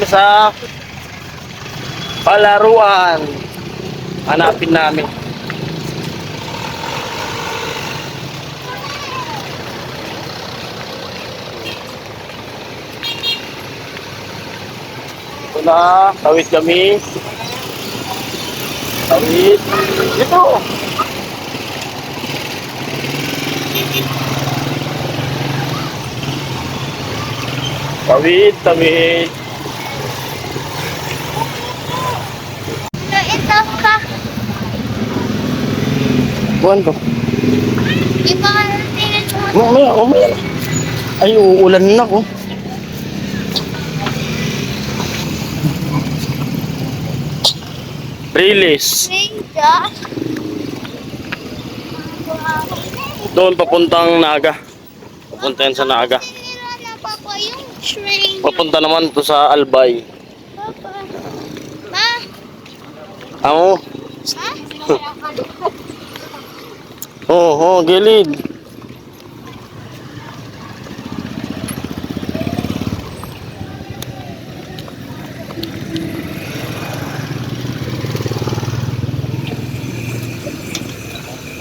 kami sa palaruan. Hanapin namin. Ito na, tawid kami. Tawid. Ito. Tawid, tawid. Ito ka. Buwan ko. Ipakaratingin mo. Mamaya, mamaya. Ay, uulan na ko. Release. Ninja. Doon papuntang Naga. Papunta yan sa Naga. Sinira na papa yung train. Papunta naman to sa Albay. Papa. Ma? Amo. Ha? Oo, gilid.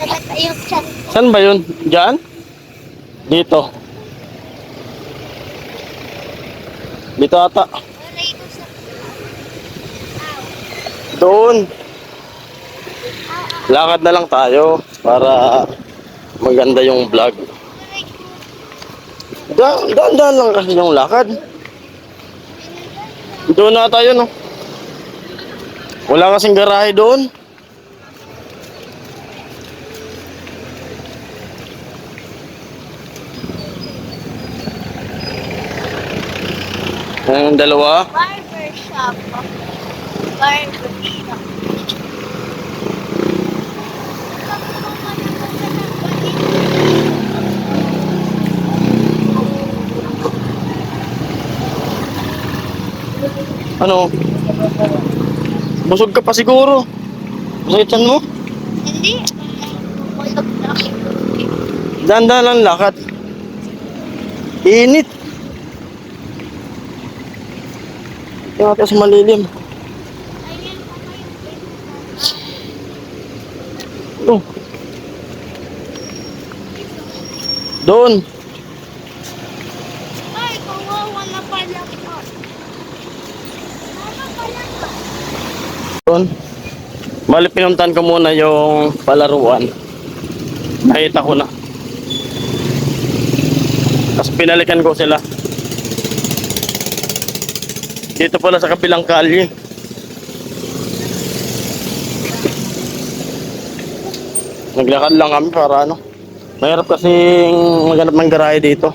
Dapat ayok siya. Saan ba yun? Diyan? Dito. Dito ata. Wala ito sa... Doon. Lakad na lang tayo para maganda yung vlog. Daan lang kasi yung lakad. Doon na tayo, no? Wala kasing garahe doon. Yung dalawa. Barber shop. Barber shop. Ano? Busog ka pa siguro. Masakit mo? Hindi. Kulog na. Daan lang lakad. Init. Tingnan natin sa malilim. Ayan pa kayo. Oh. Doon. Ay, kawawa na pala po. Ano pala po? Doon. Bali, pinuntan ko muna yung palaruan. Nakita ko na. Tapos pinalikan ko sila. Dito pala sa kabilang kalye. Naglakad lang kami para ano. Mahirap kasing maghanap ng garahe dito.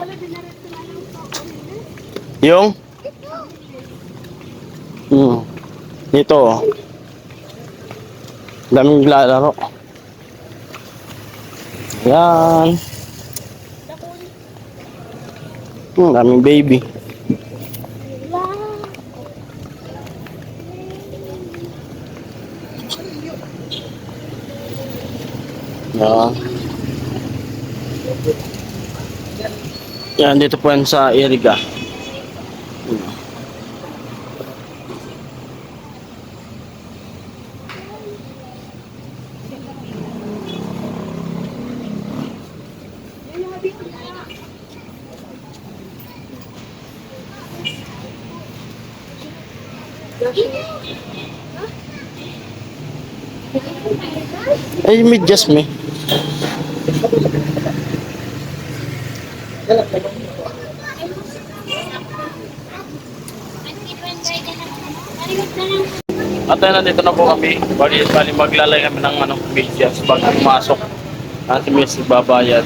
Yung? Dito. Oh. Daming lalaro. Yan. Daming baby. Yan. Yan, dito po yan sa Iriga. Ay, medyas me. At ayun, nandito na po kami. Bali maglalay kami ng ano, medyas pag pumasok. At may babayad.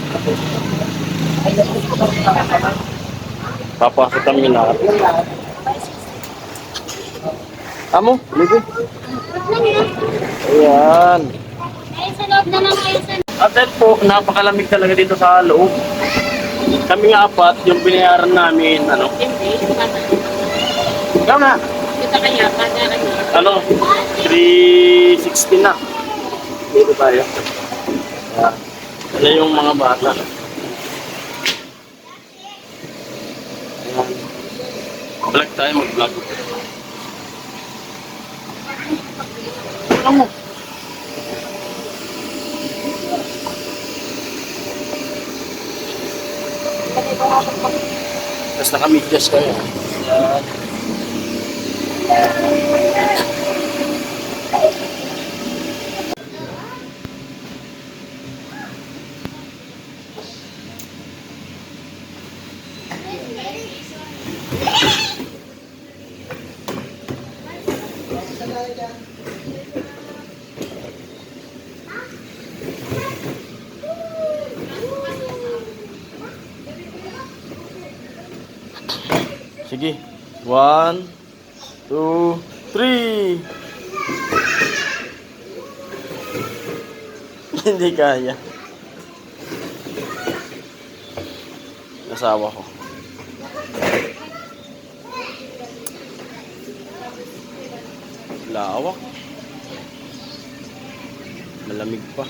Papasok kami na. Amo, libre. Ayan. Ay, sa loob na lang kayo sa... At then po, napakalamig talaga dito sa loob. Kami nga apat, yung binayaran namin, ano? Ikaw na. Kita kanya, kada kanya. Ano? 360 na. Dito tayo. Ayan. Wala yung mga bata. Ayan. Vlog tayo, mag-vlog. Ano mo? Tapos nakamidyas kayo. Yan. Sige. 1, 2, 3. Hindi kaya. Asawa ko. Lawak. Malamig pa.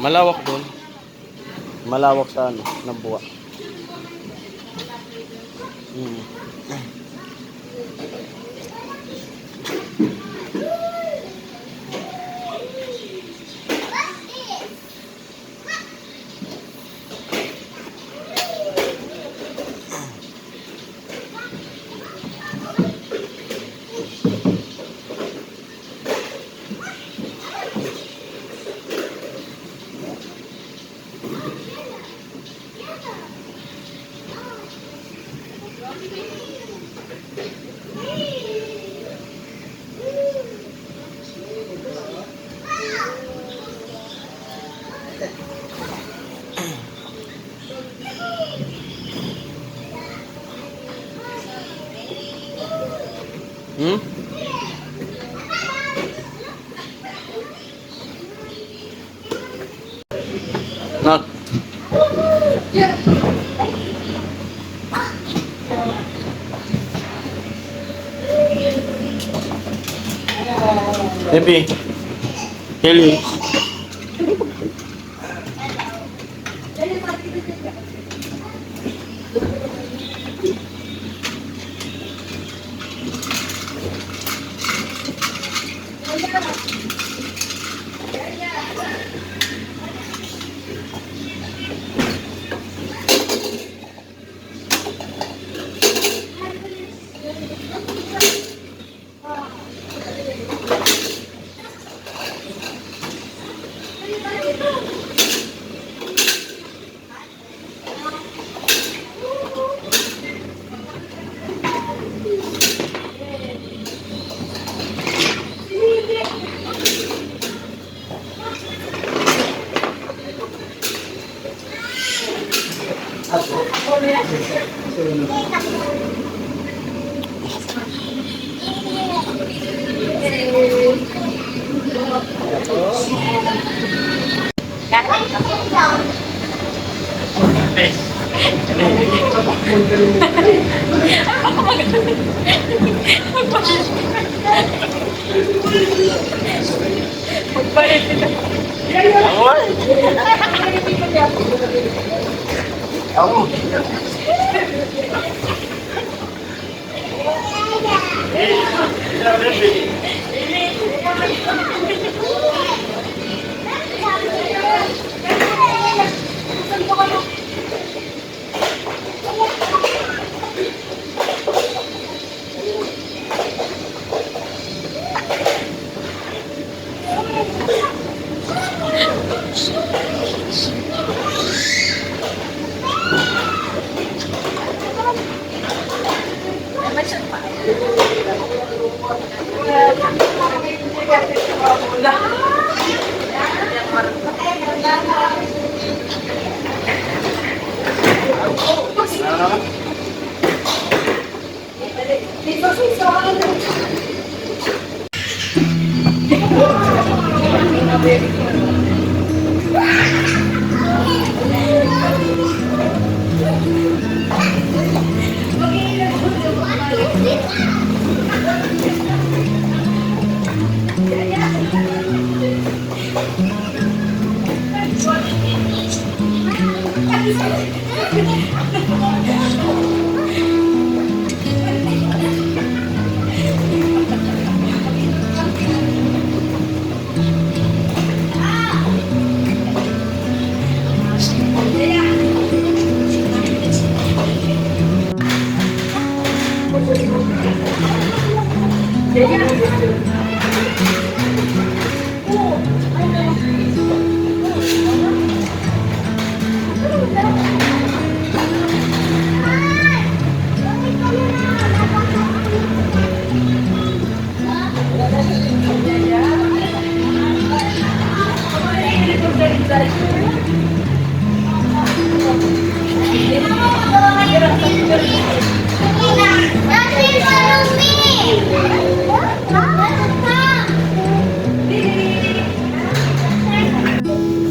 Malawak doon. Malawak sa ano, nabuwa. Hmm? Nak. Baby. Kelly.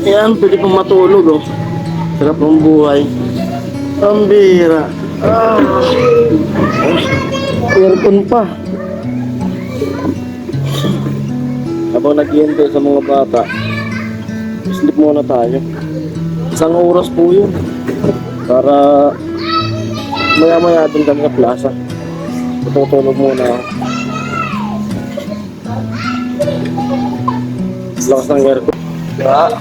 Ayan, pwede pong matulog oh. Sarap ng buhay. Ang bira. Ah. Aircon pa. Habang nag-iintay sa mga bata, sleep muna tayo. 1 oras po yun. Para maya-maya din kami sa plaza. Tutulog muna ako. Lakas ng aircon. Ya.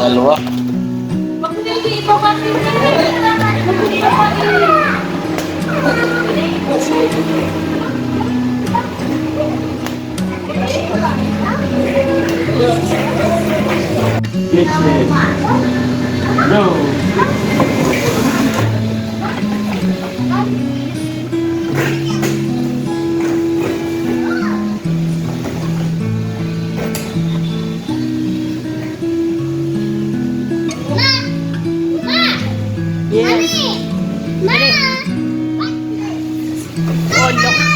Dalawa. No. Yes. Ma! Oh, look.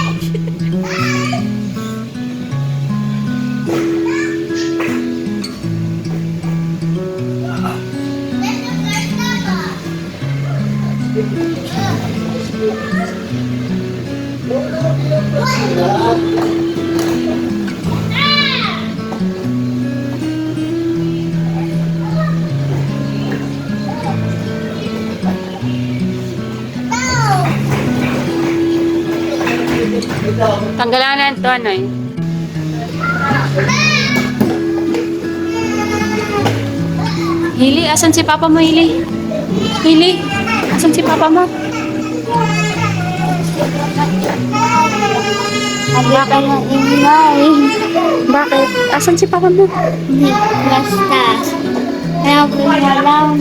Tanggalan na ito, ano eh. Hili, asan si Papa mo, Hili? Hili, asan si Papa mo? Wala ka ng ingay. Bakit? Asan si Papa mo? Hindi, basta. Kaya ko na lang.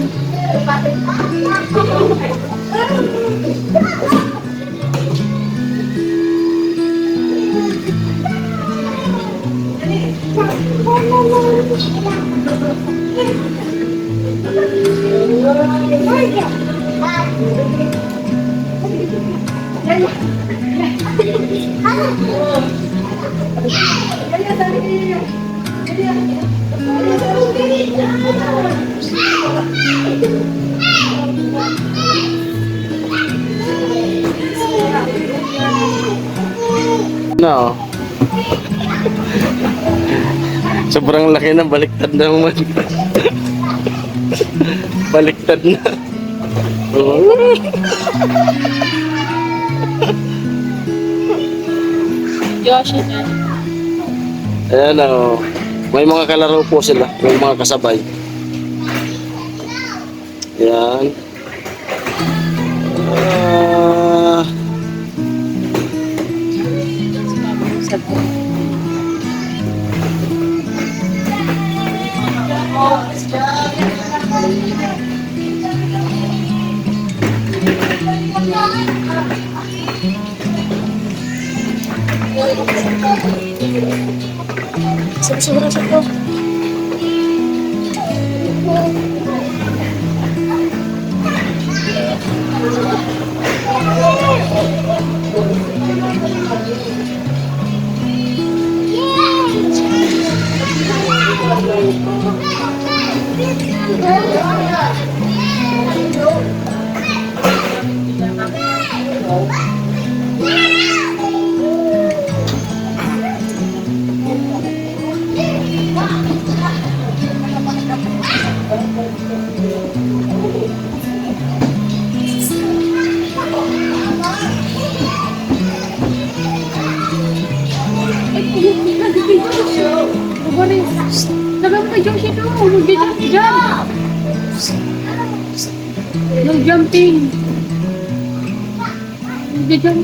No. Sobrang laki na, baliktad na naman. Baliktad na. Yoshi na. Ayan o. May mga kalaro po sila. May mga kasabay. Ayan. Siguro siya. Boris. Sabi mo kay Josie to. Mag-jump dyan. No jumping. Mag-jump.